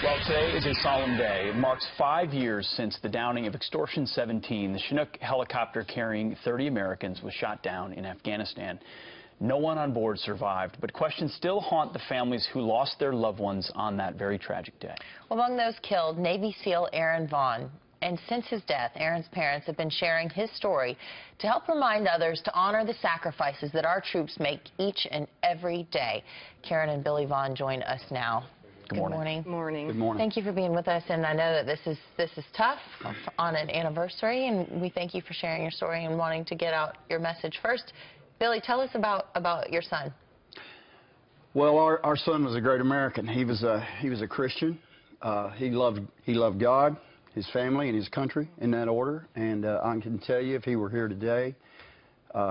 Well, today is a solemn day. It marks 5 years since the downing of Extortion 17. The Chinook helicopter carrying 30 Americans was shot down in Afghanistan. No one on board survived, but questions still haunt the families who lost their loved ones on that very tragic day. Among those killed, Navy SEAL Aaron Vaughn. And since his death, Aaron's parents have been sharing his story to help remind others to honor the sacrifices that our troops make each and every day. Karen and Billy Vaughn join us now. Good morning. Good morning. Good morning. Thank you for being with us, and I know that this is tough on an anniversary, and we thank you for sharing your story and wanting to get out your message. First, Billy, tell us about your son. Well, our son was a great American. He was a Christian. He loved God, his family, and his country in that order. And I can tell you, if he were here today,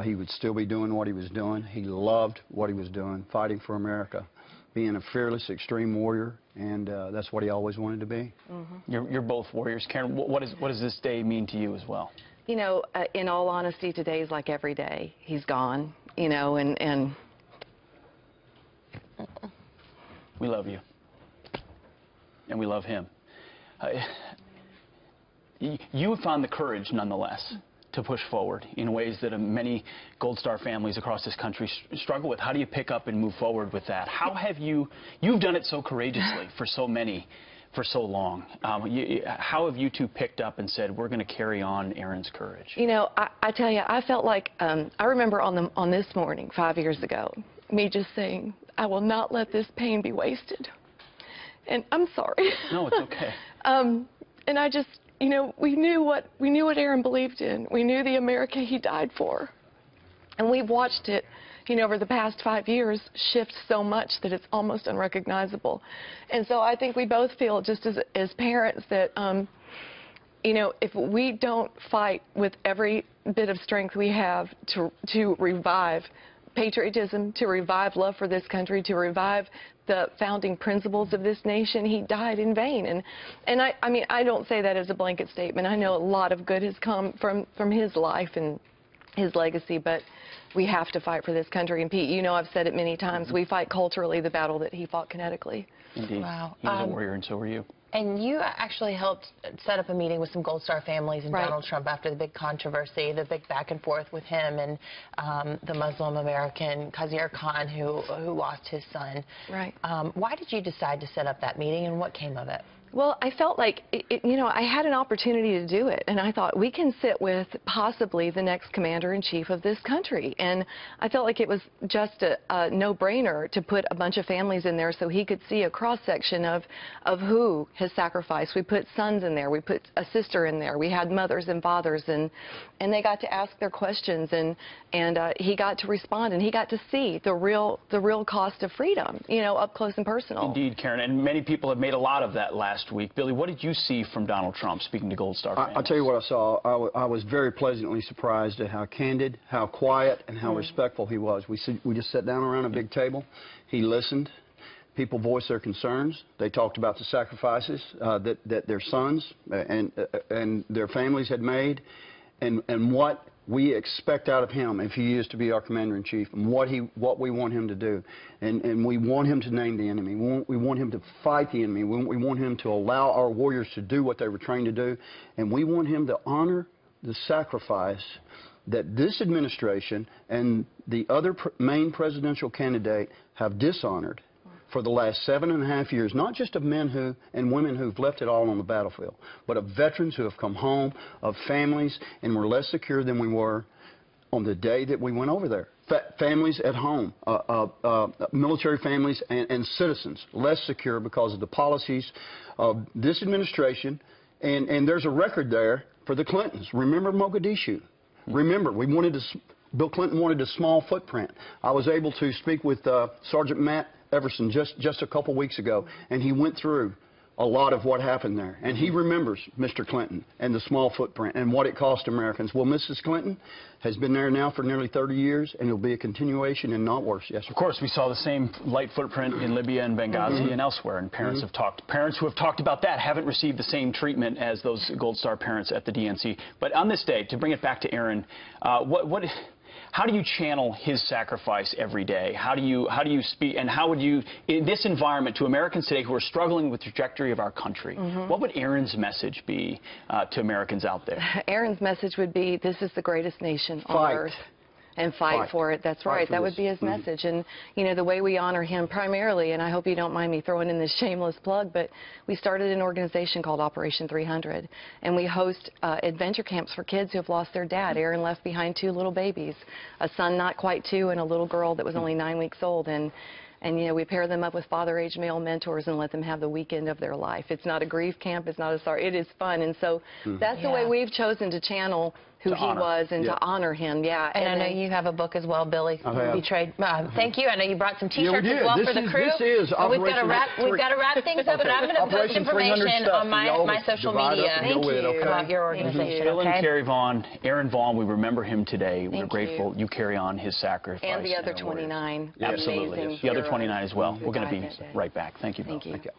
he would still be doing what he was doing. He loved what he was doing, fighting for America, being a fearless, extreme warrior, and that's what he always wanted to be. Mm-hmm. You're both warriors. Karen, what does this day mean to you as well? You know, in all honesty, today's like every day. He's gone, you know, and We love you, and we love him. You have found the courage, nonetheless, to push forward in ways that many Gold Star families across this country struggle with. How do you pick up and move forward with that? How have you've done it so courageously for so many, for so long. How have you two picked up and said, we're going to carry on Aaron's courage? you know, I tell you, I felt like, I remember on this morning 5 years ago, me just saying, I will not let this pain be wasted. And I'm sorry. No, it's okay. And I just, you know, we knew what Aaron believed in. We knew the America he died for. And we've watched it, you know, over the past 5 years shift so much that it's almost unrecognizable. And so I think we both feel, just as parents, that, you know, if we don't fight with every bit of strength we have to revive patriotism, to revive love for this country, to revive the founding principles of this nation, he died in vain. And I mean, I don't say that as a blanket statement. I know a lot of good has come from his life and his legacy, but we have to fight for this country. And Pete, you know, I've said it many times, we fight culturally the battle that he fought kinetically. Indeed. Wow. He was a warrior, and so were you. And you actually helped set up a meeting with some Gold Star families and Right. Donald Trump after the big controversy, the big back and forth with him and the Muslim American Khazir Khan who lost his son. Right. Why did you decide to set up that meeting, and what came of it? Well, I felt like, you know, I had an opportunity to do it, and I thought we can sit with possibly the next commander-in-chief of this country. And I felt like it was just a no-brainer to put a bunch of families in there so he could see a cross-section of who has sacrificed. We put sons in there. We put a sister in there. We had mothers and fathers, and they got to ask their questions, and he got to respond, and he got to see the real cost of freedom, you know, up close and personal. Indeed, Karen, and many people have made a lot of that last week. Billy, what did you see from Donald Trump, speaking to Gold Star families? I'll tell you what I saw. I was very pleasantly surprised at how candid, how quiet, and how respectful he was. We just sat down around a big table. He listened. People voiced their concerns. They talked about the sacrifices that their sons and their families had made, and what we expect out of him if he is to be our commander-in-chief, and what we want him to do. And we want him to name the enemy. We want him to fight the enemy. We want him to allow our warriors to do what they were trained to do. And we want him to honor the sacrifice that this administration and the other main presidential candidate have dishonored for the last 7.5 years, not just of men and women who've left it all on the battlefield, but of veterans who have come home, of families, and were less secure than we were on the day that we went over there. Families at home, military families and citizens, less secure because of the policies of this administration. And there's a record there for the Clintons. Remember Mogadishu. Remember, Bill Clinton wanted a small footprint. I was able to speak with Sergeant Matt Everson just a couple weeks ago, and he went through a lot of what happened there. And he remembers Mr. Clinton and the small footprint and what it cost Americans. Well, Mrs. Clinton has been there now for nearly 30 years, and it'll be a continuation and not worse. Yes, sir. Of course, we saw the same light footprint in Libya and Benghazi and elsewhere, and parents who have talked about that haven't received the same treatment as those Gold Star parents at the DNC. But on this day, to bring it back to Aaron, How do you channel his sacrifice every day? How do you speak, and how would you, in this environment, to Americans today who are struggling with the trajectory of our country, what would Aaron's message be to Americans out there? Aaron's message would be, this is the greatest nation on earth. And fight for it. That's right. That would be his message. And, you know, the way we honor him primarily, and I hope you don't mind me throwing in this shameless plug, but we started an organization called Operation 300. And we host adventure camps for kids who have lost their dad. Aaron left behind 2 little babies, a son not quite 2 and a little girl that was only 9 weeks old. And you know, we pair them up with father-age male mentors and let them have the weekend of their life. It's not a grief camp. It's not a sorry. It is fun. And so that's the way we've chosen to channel who he was and to honor him. Yeah. And I know you have a book as well, Billy. Betrayed. Thank you. I know you brought some T-shirts as well for the crew. This is we've got to wrap things up, and I'm going to post information on my social media about your organization. Bill and Carrie Vaughn, Aaron Vaughn, we remember him today. We're grateful you carry on his sacrifice. And the other 29. Absolutely. The other 29 as well. We're going to be right back. Thank you, Bill. Thank you.